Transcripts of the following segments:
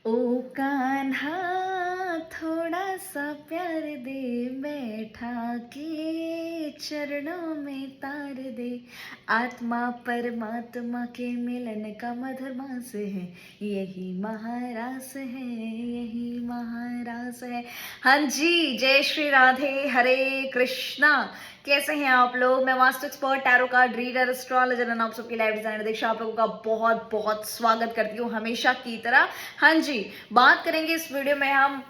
ओ कान्हा थोड़ा सा प्यार दे, बैठा के चरणों में तार दे। आत्मा परमात्मा के मिलन का मधुर मास है, यही महारास है, यही महारास है। हाँ जी, जय श्री राधे, हरे कृष्णा। कैसे हैं आप लोग? मैं vastu expert, tarot card reader, astrologer और आप सबकी लाइफ डिजाइनर दीक्षा आप लोगों का बहुत बहुत स्वागत करती हूँ हमेशा की तरह। हाँ जी, बात करेंगे इस वीडियो में हम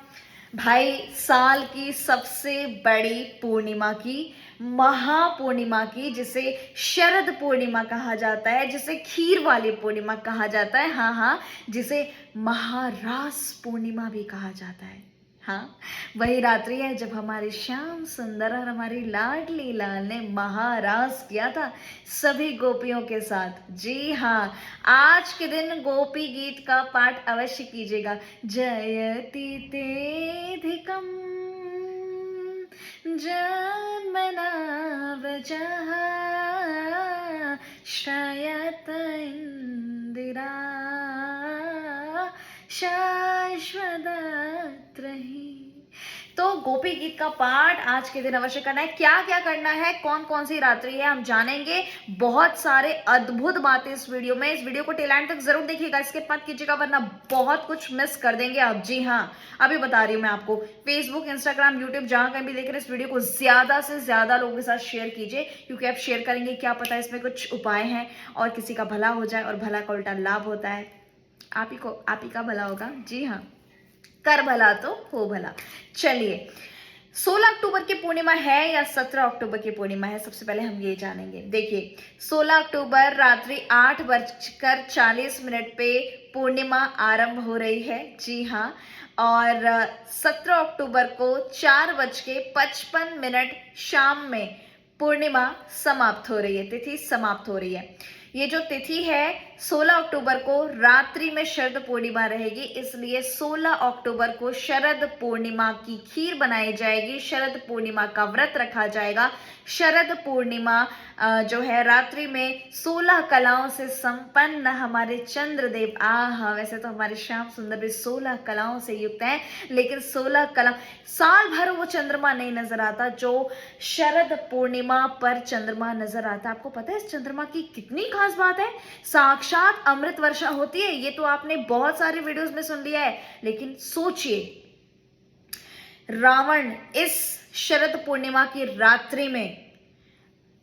भाई साल की सबसे बड़ी पूर्णिमा की, महापूर्णिमा की, जिसे शरद पूर्णिमा कहा जाता है, जिसे खीर वाली पूर्णिमा कहा जाता है, हाँ हाँ, जिसे महारास पूर्णिमा भी कहा जाता है। हाँ, वही रात्रि है जब हमारे श्याम सुंदर और हमारी लाडली लाल ने महारास किया था सभी गोपियों के साथ। जी हाँ, आज के दिन गोपी गीत का पाठ अवश्य कीजिएगा। जयति तेधिकम जन्मना वजः श्रयत इंदिरा शाश्वत रही। तो गोपी गीत का पाठ आज के दिन अवश्य करना है। क्या क्या करना है, कौन कौन सी रात्रि है, हम जानेंगे। बहुत सारे अद्भुत बातें इस वीडियो में। इस वीडियो को टेल एंड तक जरूर देखिएगा, स्किप मत कीजिएगा वरना बहुत कुछ मिस कर देंगे आप। जी हाँ, अभी बता रही हूँ मैं आपको, फेसबुक, इंस्टाग्राम, यूट्यूब, जहां कहीं भी देख रहे हैं, इस वीडियो को ज्यादा से ज्यादा लोगों के साथ शेयर कीजिए, क्योंकि आप शेयर करेंगे, क्या पता इसमें कुछ उपाय हैं और किसी का भला हो जाए, और भला का उल्टा लाभ होता है। आप ही का भला होगा। जी हाँ, कर भला तो हो भला। चलिए, 16 अक्टूबर की पूर्णिमा है या 17 अक्टूबर की पूर्णिमा है, सबसे पहले हम ये जानेंगे। देखिए, 16 अक्टूबर रात्रि 8:40 पे पूर्णिमा आरंभ हो रही है। जी हाँ, और 17 अक्टूबर को 4:55 शाम में पूर्णिमा समाप्त हो रही है, तिथि समाप्त हो रही है। ये जो तिथि है 16 अक्टूबर को रात्रि में शरद पूर्णिमा रहेगी, इसलिए 16 अक्टूबर को शरद पूर्णिमा की खीर बनाई जाएगी, शरद पूर्णिमा का व्रत रखा जाएगा। शरद पूर्णिमा जो है रात्रि में 16 कलाओं से संपन्न हमारे चंद्रदेव, आहा, वैसे तो हमारे श्याम सुंदर भी 16 कलाओं से युक्त हैं, लेकिन 16 कला साल भर वो चंद्रमा नहीं नजर आता जो शरद पूर्णिमा पर चंद्रमा नजर आता। आपको पता है इस चंद्रमा की कितनी खास बात है? साक्षात अमृत वर्षा होती है। ये तो आपने बहुत सारे वीडियोस में सुन लिया है, लेकिन सोचिए, रावण इस शरद पूर्णिमा की रात्रि में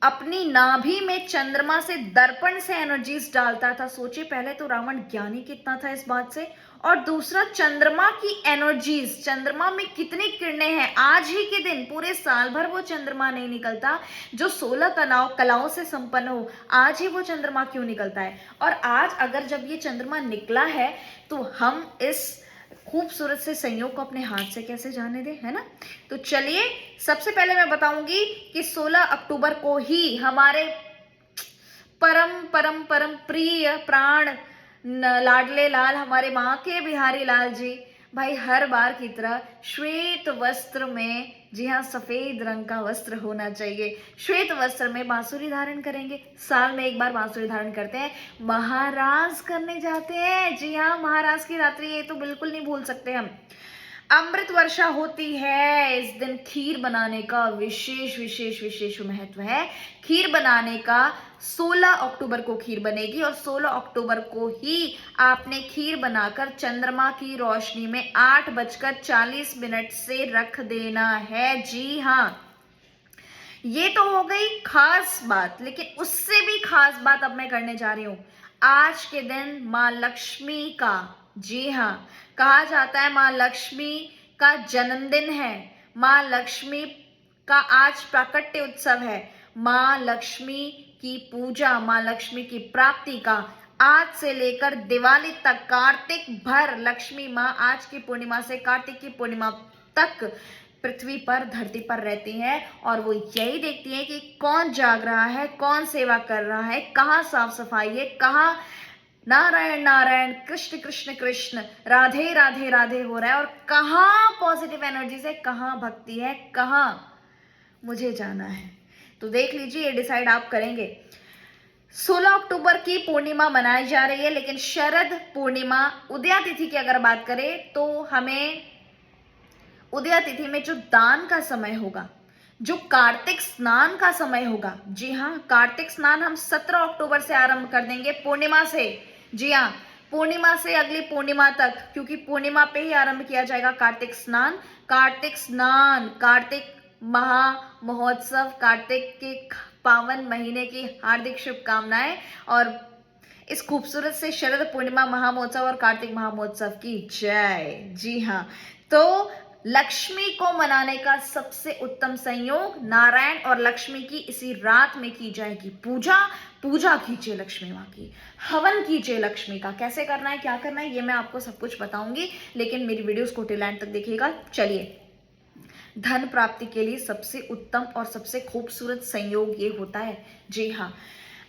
अपनी नाभि में चंद्रमा से दर्पण से एनर्जीज डालता था। सोचिए, पहले तो रावण ज्ञानी कितना था इस बात से, और दूसरा चंद्रमा की एनर्जीज, चंद्रमा में कितनी किरणें हैं। आज ही के दिन पूरे साल भर वो चंद्रमा नहीं निकलता जो 16 कलाओं से संपन्न हो। आज ही वो चंद्रमा क्यों निकलता है? और आज अगर जब ये चंद्रमा निकला है तो हम इस खूबसूरत से संयोग को अपने हाथ से कैसे जाने दें, है ना? तो चलिए, सबसे पहले मैं बताऊंगी कि 16 अक्टूबर को ही हमारे परम परम परम प्रिय प्राण लाडले लाल, हमारे माँ के बिहारी लाल जी, भाई हर बार की तरह श्वेत वस्त्र में, जी हाँ, सफेद रंग का वस्त्र होना चाहिए, श्वेत वस्त्र में बांसुरी धारण करेंगे। साल में एक बार बांसुरी धारण करते हैं, महाराज करने जाते हैं। जी हाँ, महाराज की रात्रि, ये तो बिल्कुल नहीं भूल सकते हम। अमृत वर्षा होती है इस दिन। खीर बनाने का विशेष विशेष विशेष महत्व है। खीर बनाने का 16 अक्टूबर को खीर बनेगी, और 16 अक्टूबर को ही आपने खीर बनाकर चंद्रमा की रोशनी में 8:40 से रख देना है। जी हाँ, ये तो हो गई खास बात, लेकिन उससे भी खास बात अब मैं करने जा रही हूं। आज के दिन माँ लक्ष्मी का, जी हाँ, कहा जाता है माँ लक्ष्मी का जन्मदिन है। माँ लक्ष्मी का आज प्राकट्य उत्सव है। माँ लक्ष्मी की पूजा, माँ लक्ष्मी की प्राप्ति का आज से लेकर दिवाली तक, कार्तिक भर लक्ष्मी माँ आज की पूर्णिमा से कार्तिक की पूर्णिमा तक पृथ्वी पर, धरती पर रहती हैं, और वो यही देखती हैं कि कौन जाग रहा है, कौन सेवा कर रहा है, कहाँ साफ सफाई है, कहाँ नारायण नारायण, कृष्ण कृष्ण कृष्ण, राधे राधे राधे हो रहा है, और कहाँ पॉजिटिव एनर्जी है, कहाँ भक्ति है, कहाँ मुझे जाना है। तो देख लीजिए, ये डिसाइड आप करेंगे। 16 अक्टूबर की पूर्णिमा मनाई जा रही है, लेकिन शरद पूर्णिमा उदया तिथि की अगर बात करें तो हमें उदया तिथि में जो दान का समय होगा, जो कार्तिक स्नान का समय होगा, जी हाँ, कार्तिक स्नान हम 17 अक्टूबर से आरंभ कर देंगे पूर्णिमा से। जी हाँ, पूर्णिमा से अगली पूर्णिमा तक, क्योंकि पूर्णिमा पे ही आरंभ किया जाएगा कार्तिक स्नान। कार्तिक स्नान, कार्तिक महा महोत्सव, कार्तिक के पावन महीने की हार्दिक शुभकामनाएं और इस खूबसूरत से शरद पूर्णिमा महामहोत्सव और कार्तिक महामहोत्सव की जय। जी हाँ, तो लक्ष्मी को मनाने का सबसे उत्तम संयोग, नारायण और लक्ष्मी की इसी रात में की जाएगी पूजा। पूजा कीजिए लक्ष्मी माँ की, हवन कीजिए लक्ष्मी का। कैसे करना है, क्या करना है, ये मैं आपको सब कुछ बताऊंगी, लेकिन मेरी वीडियोस को टिल एंड तक देखिएगा। चलिए, धन प्राप्ति के लिए सबसे उत्तम और सबसे खूबसूरत संयोग ये होता है। जी हाँ,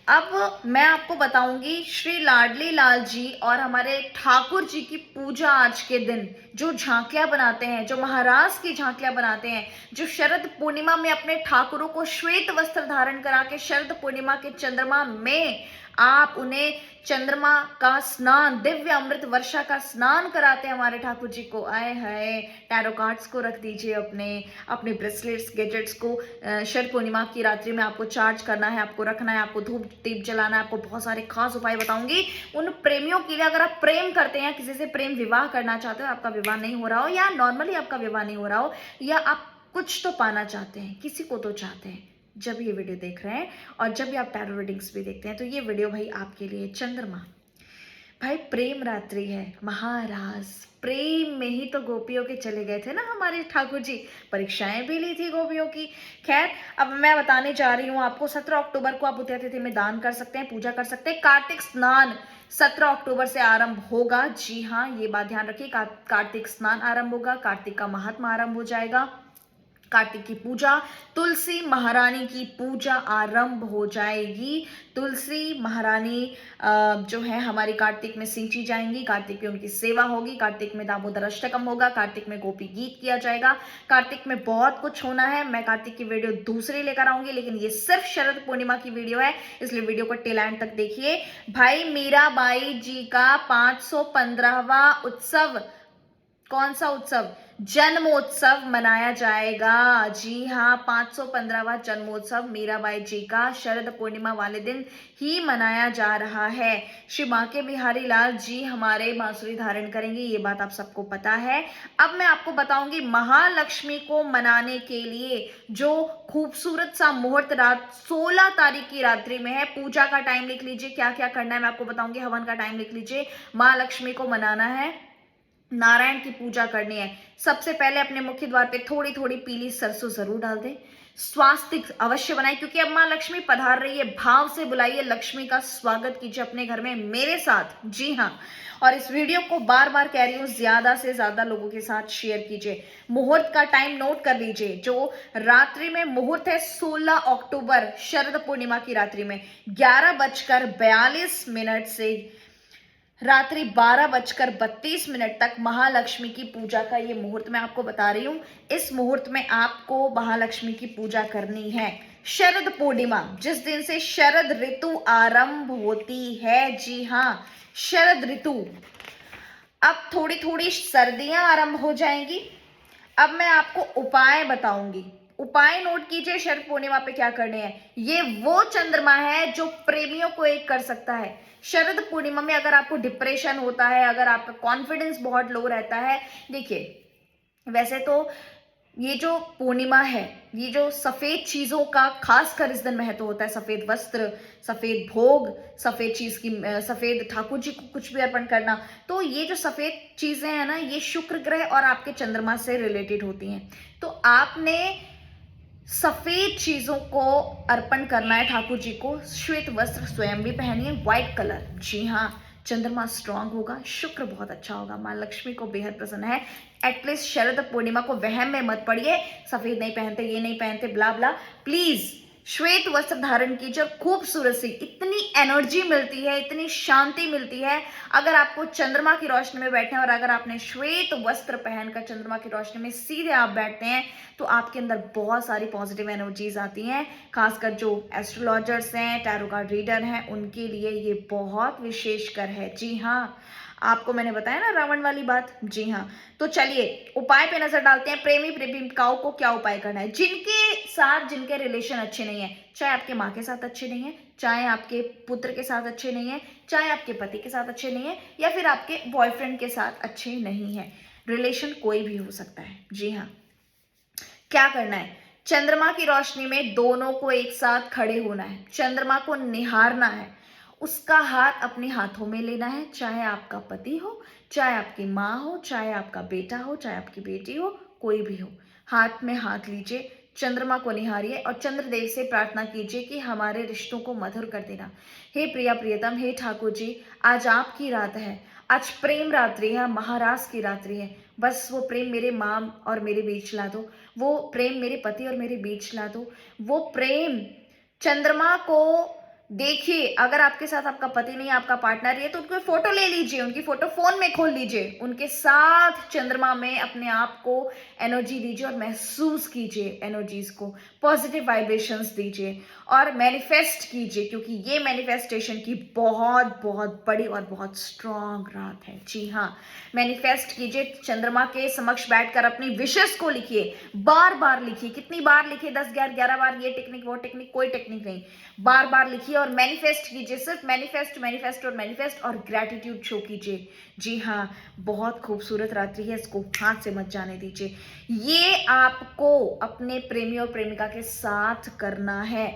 अब मैं आपको बताऊंगी श्री लाडली लाल जी और हमारे ठाकुर जी की पूजा आज के दिन, जो झांकियां बनाते हैं, जो महाराज की झांकियां बनाते हैं, जो शरद पूर्णिमा में अपने ठाकुरों को श्वेत वस्त्र धारण करा के शरद पूर्णिमा के चंद्रमा में आप उन्हें चंद्रमा का स्नान, दिव्य अमृत वर्षा का स्नान कराते हैं हमारे ठाकुर जी को। आए हाय, टैरो कार्ड्स को रख दीजिए अपने अपने ब्रेसलेट्स, गैजेट्स को शरद पूर्णिमा की रात्रि में आपको चार्ज करना है, आपको रखना है, आपको धूप दीप जलाना है, आपको बहुत सारे खास उपाय बताऊंगी उन प्रेमियों के लिए। अगर आप प्रेम करते हैं, किसी से प्रेम विवाह करना चाहते हो, आपका विवाह नहीं हो रहा हो, या नॉर्मली आपका विवाह नहीं हो रहा हो, या आप कुछ तो पाना चाहते हैं, किसी को तो चाहते हैं, जब ये वीडियो देख रहे हैं और जब भी आप टैरो रीडिंग्स भी देखते हैं, तो ये वीडियो भाई आपके लिए। चंद्रमा भाई, प्रेम रात्रि है, महाराज प्रेम में ही तो गोपियों के चले गए थे ना हमारे ठाकुर जी, परीक्षाएं भी ली थी गोपियों की। खैर, अब मैं बताने जा रही हूँ आपको, 17 अक्टूबर को आप उदया तिथि में दान कर सकते हैं, पूजा कर सकते हैं। कार्तिक स्नान 17 अक्टूबर से आरंभ होगा। जी हाँ, ये बात ध्यान रखिए, कार्तिक स्नान आरंभ होगा, कार्तिक का महात्मा आरंभ हो जाएगा, कार्तिक की पूजा, तुलसी महारानी की पूजा आरंभ हो जाएगी। तुलसी महारानी जो है हमारी कार्तिक में सिंची जाएंगी, कार्तिक में उनकी सेवा होगी, कार्तिक में दामोदर अष्टकम होगा, कार्तिक में गोपी गीत किया जाएगा, कार्तिक में बहुत कुछ होना है। मैं कार्तिक की वीडियो दूसरी लेकर आऊंगी, लेकिन ये सिर्फ शरद पूर्णिमा की वीडियो है, इसलिए वीडियो को टिल एंड तक देखिए। भाई मीराबाई जी का 515वां उत्सव, कौन सा उत्सव, जन्मोत्सव मनाया जाएगा। जी हाँ, 515वां जन्मोत्सव मीराबाई जी का शरद पूर्णिमा वाले दिन ही मनाया जा रहा है। श्री बांके बिहारी लाल जी हमारे बांसुरी धारण करेंगे, ये बात आप सबको पता है। अब मैं आपको बताऊंगी महालक्ष्मी को मनाने के लिए जो खूबसूरत सा मुहूर्त रात 16 तारीख की रात्रि में है। पूजा का टाइम लिख लीजिए, क्या क्या करना है मैं आपको बताऊंगी। हवन का टाइम लिख लीजिए। माँ लक्ष्मी को मनाना है, नारायण की पूजा करनी है। सबसे पहले अपने मुख्य द्वार पे थोड़ी थोड़ी पीली सरसों जरूर डाल दें। स्वास्तिक अवश्य बनाए, क्योंकि अब माँ लक्ष्मी पधार रही है। भाव से बुलाइए, लक्ष्मी का स्वागत कीजिए अपने घर में मेरे साथ। जी हाँ, और इस वीडियो को बार बार कह रही हूँ, ज्यादा से ज्यादा लोगों के साथ शेयर कीजिए। मुहूर्त का टाइम नोट कर लीजिए, जो रात्रि में मुहूर्त है 16 अक्टूबर शरद पूर्णिमा की रात्रि में 11:42 से रात्रि 12:32 तक महालक्ष्मी की पूजा का ये मुहूर्त मैं आपको बता रही हूँ। इस मुहूर्त में आपको महालक्ष्मी की पूजा करनी है। शरद पूर्णिमा, जिस दिन से शरद ऋतु आरंभ होती है, जी हाँ, शरद ऋतु। अब थोड़ी थोड़ी सर्दियां आरंभ हो जाएंगी। अब मैं आपको उपाय बताऊंगी, उपाय नोट कीजिए शरद पूर्णिमा पे क्या करने हैं। ये वो चंद्रमा है जो प्रेमियों को एक कर सकता है। शरद पूर्णिमा में अगर आपको डिप्रेशन होता है, अगर आपका कॉन्फिडेंस बहुत लो रहता है, देखिए वैसे तो ये जो पूर्णिमा है, ये जो सफेद चीजों का खासकर इस दिन महत्व होता है, सफेद वस्त्र, सफेद भोग, सफेद चीज की, सफेद ठाकुर जी को कुछ भी अर्पण करना, तो ये जो सफेद चीजें हैं ना, ये शुक्र ग्रह और आपके चंद्रमा से रिलेटेड होती हैं। तो आपने सफेद चीजों को अर्पण करना है ठाकुर जी को। श्वेत वस्त्र स्वयं भी पहनिए, व्हाइट कलर। जी हाँ, चंद्रमा स्ट्रांग होगा, शुक्र बहुत अच्छा होगा, माँ लक्ष्मी को बेहद प्रसन्न है। एटलीस्ट शरद पूर्णिमा को वहम में मत पड़िए, सफेद नहीं पहनते, ये नहीं पहनते, ब्ला ब्ला। प्लीज श्वेत वस्त्र धारण कीजिए और खूबसूरत सी इतनी एनर्जी मिलती है, इतनी शांति मिलती है अगर आपको चंद्रमा की रोशनी में बैठे हैं। और अगर आपने श्वेत वस्त्र पहनकर चंद्रमा की रोशनी में सीधे आप बैठते हैं तो आपके अंदर बहुत सारी पॉजिटिव एनर्जीज आती हैं। खासकर जो एस्ट्रोलॉजर्स हैं, टैरो कार्ड रीडर हैं, उनके लिए ये बहुत विशेषकर है। जी हाँ, आपको मैंने बताया ना रावण वाली बात। जी हाँ, तो चलिए उपाय पे नजर डालते हैं। प्रेमी प्रेमिकाओं को क्या उपाय करना है जिनके साथ जिनके रिलेशन अच्छे नहीं है, चाहे आपके माँ के साथ अच्छे नहीं है, चाहे आपके पुत्र के साथ अच्छे नहीं है, चाहे आपके पति के साथ अच्छे नहीं है, या फिर आपके बॉयफ्रेंड के साथ अच्छे नहीं है, रिलेशन कोई भी हो सकता है। जी हाँ, क्या करना है, चंद्रमा की रोशनी में दोनों को एक साथ खड़े होना है, चंद्रमा को निहारना है, उसका हाथ अपने हाथों में लेना है, चाहे आपका पति हो, चाहे आपकी माँ हो, चाहे आपका बेटा हो, चाहे आपकी बेटी हो, कोई भी हो, हाथ में हाथ लीजिए, चंद्रमा को निहारिए और चंद्रदेव से प्रार्थना कीजिए कि हमारे रिश्तों को मधुर कर देना। हे प्रिया प्रियतम, हे ठाकुर जी, आज आपकी रात है, आज प्रेम रात्रि है, महाराज की रात्रि है। बस वो प्रेम मेरे माँ और मेरे बीच ला दो, वो प्रेम मेरे पति और मेरे बीच ला दो, वो प्रेम चंद्रमा को देखिए। अगर आपके साथ आपका पति नहीं, आपका पार्टनर है, तो उनकी फोटो ले लीजिए, उनकी फोटो फोन में खोल लीजिए, उनके साथ चंद्रमा में अपने आप को एनर्जी दीजिए और महसूस कीजिए एनर्जीज को, पॉजिटिव वाइब्रेशंस दीजिए और मैनिफेस्ट कीजिए, क्योंकि ये मैनिफेस्टेशन की बहुत बहुत बड़ी और बहुत स्ट्रांग रात है। जी हाँ, मैनिफेस्ट कीजिए, चंद्रमा के समक्ष बैठकर अपनी विशेष को लिखिए, बार बार लिखिए। कितनी बार लिखिए, 10 11 बार, ये टेक्निक वो टेक्निक कोई टेक्निक नहीं, बार बार लिखिए और मैनिफेस्ट कीजिए, सिर्फ मैनिफेस्ट मैनिफेस्ट और मैनिफेस्ट और ग्रैटिट्यूड शो कीजिए। जी हाँ, बहुत खूबसूरत रात्रि है, इसको हाथ से मत जाने दीजिए। ये आपको अपने प्रेमी और प्रेमिका के साथ करना है।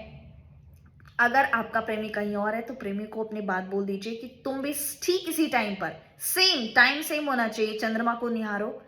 अगर आपका प्रेमी कहीं और है तो प्रेमी को अपनी बात बोल दीजिए कि तुम भी ठीक इसी टाइम पर, सेम टाइम सेम होना चाहिए, चंद्रमा को निहारो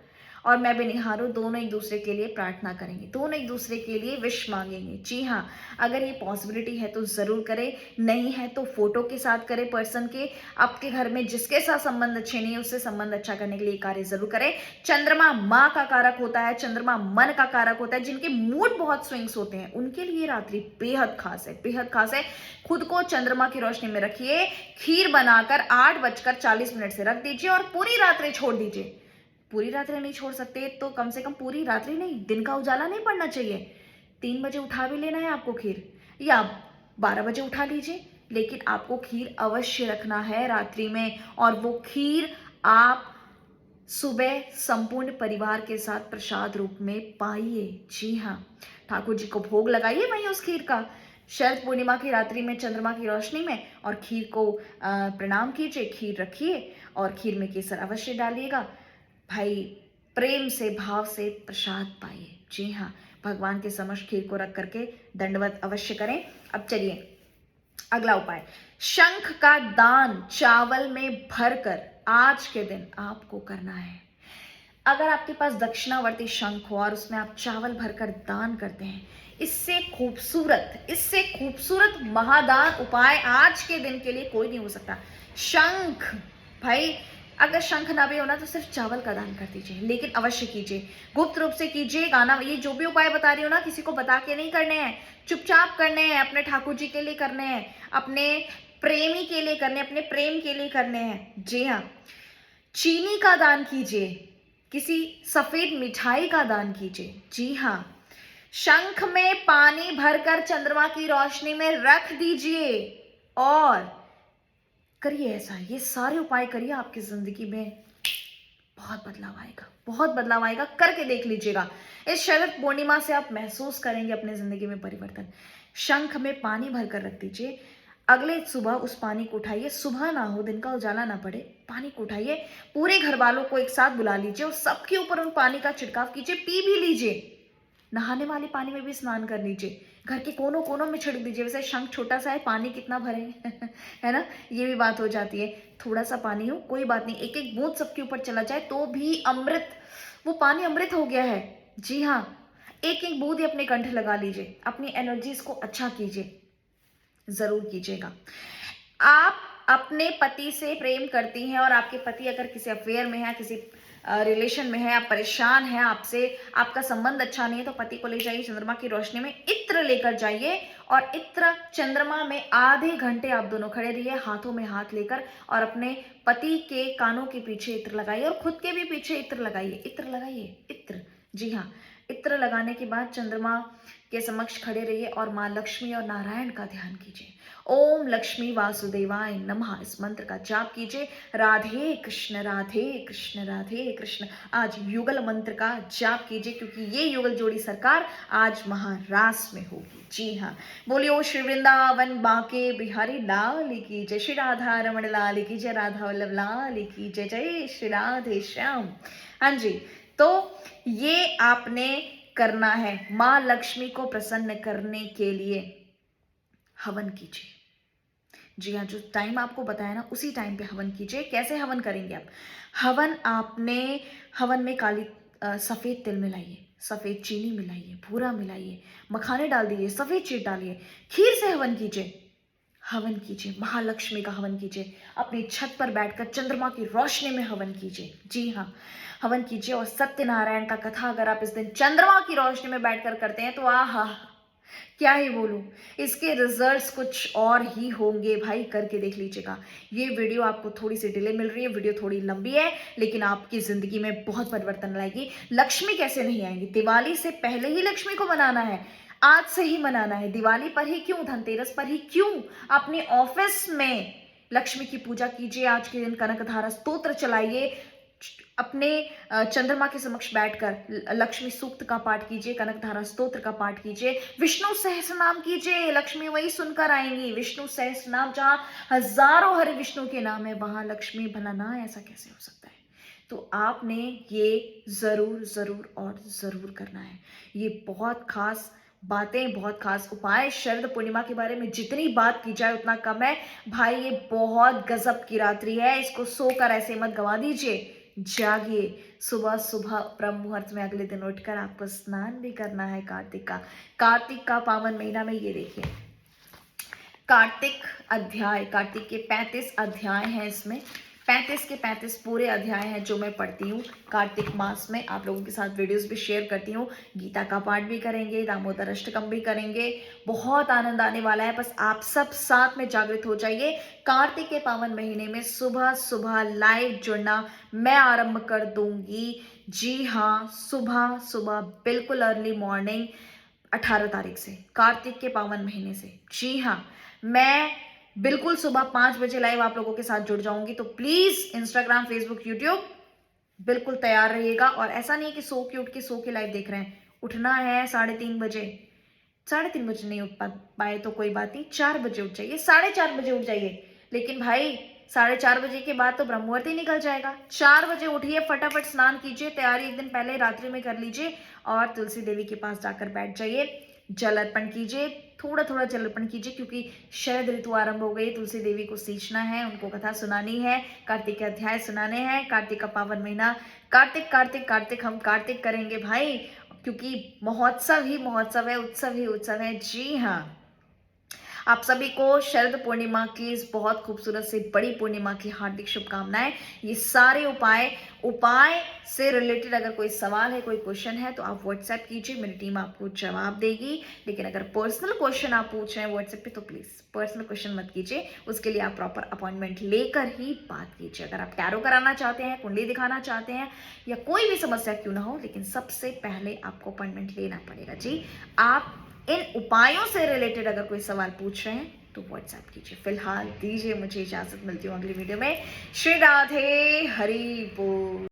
और मैं भी निहारूं, दोनों एक दूसरे के लिए प्रार्थना करेंगे, दोनों एक दूसरे के लिए विश मांगेंगे। जी हाँ, अगर ये पॉसिबिलिटी है तो जरूर करें, नहीं है तो फोटो के साथ करें पर्सन के। आपके घर में जिसके साथ संबंध अच्छे नहीं है उससे संबंध अच्छा करने के लिए कार्य जरूर करें। चंद्रमा माँ का कारक होता है, चंद्रमा मन का कारक होता है, जिनके मूड बहुत स्विंग्स होते हैं उनके लिए रात्रि बेहद खास है, बेहद खास है। खुद को चंद्रमा की रोशनी में रखिए, खीर बनाकर 8:40 से रख दीजिए और पूरी रात्रि छोड़ दीजिए। पूरी रात्रि नहीं छोड़ सकते तो कम से कम पूरी रात्रि नहीं, दिन का उजाला नहीं पड़ना चाहिए। 3 बजे उठा भी लेना है आपको खीर, या 12 बजे उठा लीजिए, लेकिन आपको खीर अवश्य रखना है रात्रि में। और वो खीर आप सुबह संपूर्ण परिवार के साथ प्रसाद रूप में पाइए। जी हाँ, ठाकुर जी को भोग लगाइए वहीं उस खीर का, शरद पूर्णिमा की रात्रि में चंद्रमा की रोशनी में, और खीर को प्रणाम कीजिए, खीर रखिए और खीर में केसर अवश्य डालिएगा। भाई, प्रेम से भाव से प्रसाद पाइए। जी हाँ, भगवान के समक्ष खीर को रख करके दंडवत अवश्य करें। अब चलिए अगला उपाय, शंख का दान चावल में भरकर आज के दिन आपको करना है। अगर आपके पास दक्षिणावर्ती शंख हो और उसमें आप चावल भरकर दान करते हैं, इससे खूबसूरत महादान उपाय आज के दिन के लिए कोई नहीं हो सकता। शंख, भाई अगर शंख ना भी होना तो सिर्फ चावल का दान कर दीजिए, लेकिन अवश्य कीजिए, गुप्त रूप से कीजिए। गाना, ये जो भी उपाय बता रही हो ना, किसी को बता के नहीं करने हैं, चुपचाप करने हैं, अपने ठाकुर जी के लिए करने हैं, अपने प्रेमी के लिए करने, अपने प्रेम के लिए करने हैं। जी हाँ, चीनी का दान कीजिए, किसी सफेद मिठाई का दान कीजिए। जी हाँ, शंख में पानी भरकर चंद्रमा की रोशनी में रख दीजिए और करिए ऐसा। ये सारे उपाय करिए, आपकी जिंदगी में बहुत बदलाव आएगा, बहुत बदलाव आएगा, करके देख लीजिएगा। इस शरद पूर्णिमा से आप महसूस करेंगे अपने जिंदगी में परिवर्तन। शंख में पानी भरकर रख दीजिए, अगले सुबह उस पानी को उठाइए, सुबह ना हो, दिन का उजाला ना पड़े, पानी को उठाइए, पूरे घर वालों को एक साथ बुला लीजिए और सबके ऊपर उन पानी का छिड़काव कीजिए, पी भी लीजिए, नहाने वाले पानी में भी स्नान कर लीजिए, घर के कोनों कोनों में छिड़क दीजिए। वैसे शंख छोटा सा है, पानी कितना भरे है ना, ये भी बात हो जाती है। थोड़ा सा पानी हो कोई बात नहीं, एक एक बूंद सबके ऊपर चला जाए तो भी अमृत, वो पानी अमृत हो गया है। जी हाँ, एक एक बूंद ही अपने कंठ लगा लीजिए, अपनी एनर्जीज को अच्छा कीजिए, जरूर कीजिएगा। आप अपने पति से प्रेम करती हैं और आपके पति अगर किसी अफेयर में है, किसी रिलेशन में है, आप परेशान हैं, आपसे आपका संबंध अच्छा नहीं है, तो पति को ले जाइए चंद्रमा की रोशनी में, इत्र लेकर जाइए और इत्र चंद्रमा में आधे घंटे आप दोनों खड़े रहिए हाथों में हाथ लेकर और अपने पति के कानों के पीछे इत्र लगाइए और खुद के भी पीछे इत्र लगाइए, इत्र लगाइए, इत्र। जी हाँ, इत्र लगाने के बाद चंद्रमा के समक्ष खड़े रहिए और माँ लक्ष्मी और नारायण का ध्यान कीजिए। ओम लक्ष्मी वासुदेवाय नमः इस मंत्र का जाप कीजिए। राधे कृष्ण राधे कृष्ण राधे कृष्ण। आज युगल मंत्र का जाप कीजिए क्योंकि ये युगल जोड़ी सरकार आज महारास में होगी। जी हाँ, बोलियो श्री वृंदावन बांके बिहारी लाल की जय, श्री राधा रमण लाल की जय, राधा वल्लभ लाल की जय, जय श्री राधे श्याम। हाँ जी, तो ये आपने करना है माँ लक्ष्मी को प्रसन्न करने के लिए। हवन कीजिए। जी हाँ, जो टाइम आपको बताया ना उसी टाइम पे हवन कीजिए। कैसे हवन करेंगे आप? हवन में काली सफ़ेद तिल मिलाइए, सफ़ेद चीनी मिलाइए, भूरा मिलाइए, मखाने डाल दीजिए, सफ़ेद चीट डालिए, खीर से हवन कीजिए। हवन कीजिए, महालक्ष्मी का हवन कीजिए, अपनी छत पर बैठकर चंद्रमा की रोशनी में हवन कीजिए। जी हाँ, हवन कीजिए। और सत्यनारायण का कथा अगर आप इस दिन चंद्रमा की रोशनी में बैठकर करते हैं तो आहा, क्या ही बोलूं, इसके रिजल्ट्स कुछ और ही होंगे भाई, करके देख लीजिएगा। ये वीडियो आपको थोड़ी सी डिले मिल रही है, वीडियो थोड़ी लंबी है, लेकिन आपकी जिंदगी में बहुत परिवर्तन लाएगी। लक्ष्मी कैसे नहीं आएंगी? दिवाली से पहले ही लक्ष्मी को मनाना है, आज से ही मनाना है। दिवाली पर ही क्यों, धनतेरस पर ही क्यों? अपने ऑफिस में लक्ष्मी की पूजा कीजिए। आज के दिन कनकधारा स्तोत्र चलाइए, अपने चंद्रमा के समक्ष बैठकर लक्ष्मी सूक्त का पाठ कीजिए, कनकधारा स्तोत्र का पाठ कीजिए, विष्णु सहस्त्र नाम कीजिए। लक्ष्मी वही सुनकर आएंगी। विष्णु सहस्त्र नाम, जहां हजारों हरि विष्णु के नाम है, वहां लक्ष्मी भला ना, ऐसा कैसे हो सकता है? तो आपने ये जरूर जरूर और जरूर करना है। ये बहुत खास बातें, बहुत खास उपाय। शरद पूर्णिमा के बारे में जितनी बात की जाए उतना कम है भाई। ये बहुत गजब की रात्रि है, इसको सोकर ऐसे मत गवा दीजिए। जागिए, सुबह सुबह ब्रह्म मुहूर्त में अगले दिन उठकर आपको स्नान भी करना है कार्तिक का पावन महीना में। ये देखिए, कार्तिक के 35 अध्याय हैं। इसमें 35 के 35 पूरे अध्याय हैं जो मैं पढ़ती हूँ कार्तिक मास में। आप लोगों के साथ वीडियोस भी शेयर करती हूँ। गीता का पाठ भी करेंगे, दामोदर अष्टकम भी करेंगे। बहुत आनंद आने वाला है, बस आप सब साथ में जागृत हो जाइए। कार्तिक के पावन महीने में सुबह सुबह लाइव जुड़ना मैं आरंभ कर दूंगी। जी हाँ, सुबह सुबह बिल्कुल अर्ली मॉर्निंग 18 तारीख से, कार्तिक के पावन महीने से। जी हाँ, मैं बिल्कुल सुबह 5 बजे लाइव आप लोगों के साथ जुड़ जाऊंगी। तो प्लीज इंस्टाग्राम, फेसबुक, यूट्यूब बिल्कुल तैयार रहिएगा। और ऐसा नहीं है कि सो के सो के लाइव देख रहे हैं। उठना है 3:30 बजे। 3:30 बजे नहीं उठ पाए तो कोई बात नहीं, 4 बजे उठ जाइए, 4:30 बजे उठ जाइए। लेकिन भाई 4:30 बजे के बाद तो ब्रह्म मुहूर्त ही निकल जाएगा। 4 बजे उठिए, फटाफट स्नान कीजिए, तैयारी एक दिन पहले रात्रि में कर लीजिए और तुलसी देवी के पास जाकर बैठ जाइए। जल अर्पण कीजिए, थोड़ा थोड़ा जल अर्पण कीजिए क्योंकि शरद ऋतु आरंभ हो गई। तुलसी देवी को सींचना है, उनको कथा सुनानी है, कार्तिक के अध्याय सुनाने हैं। कार्तिक का पावन महीना, कार्तिक हम कार्तिक करेंगे भाई, क्योंकि महोत्सव ही महोत्सव है, उत्सव ही उत्सव है। जी हाँ, आप सभी को शरद पूर्णिमा की इस बहुत खूबसूरत से बड़ी पूर्णिमा की हार्दिक शुभकामनाएं। ये सारे उपाय से रिलेटेड अगर कोई सवाल है, कोई क्वेश्चन है तो आप व्हाट्सएप कीजिए, मेरी टीम आपको जवाब देगी। लेकिन अगर पर्सनल क्वेश्चन आप पूछ रहे हैं व्हाट्सएप पे तो प्लीज पर्सनल क्वेश्चन मत कीजिए, उसके लिए आप प्रॉपर अपॉइंटमेंट लेकर ही बात कीजिए। अगर आप टैरो कराना चाहते हैं, कुंडली दिखाना चाहते हैं या कोई भी समस्या क्यों ना हो, लेकिन सबसे पहले आपको अपॉइंटमेंट लेना पड़ेगा। जी, आप इन उपायों से रिलेटेड अगर कोई सवाल पूछ रहे हैं तो व्हाट्सएप कीजिए। फिलहाल दीजिए मुझे इजाजत, मिलती हूँ अगली वीडियो में। श्री राधे हरि बोल।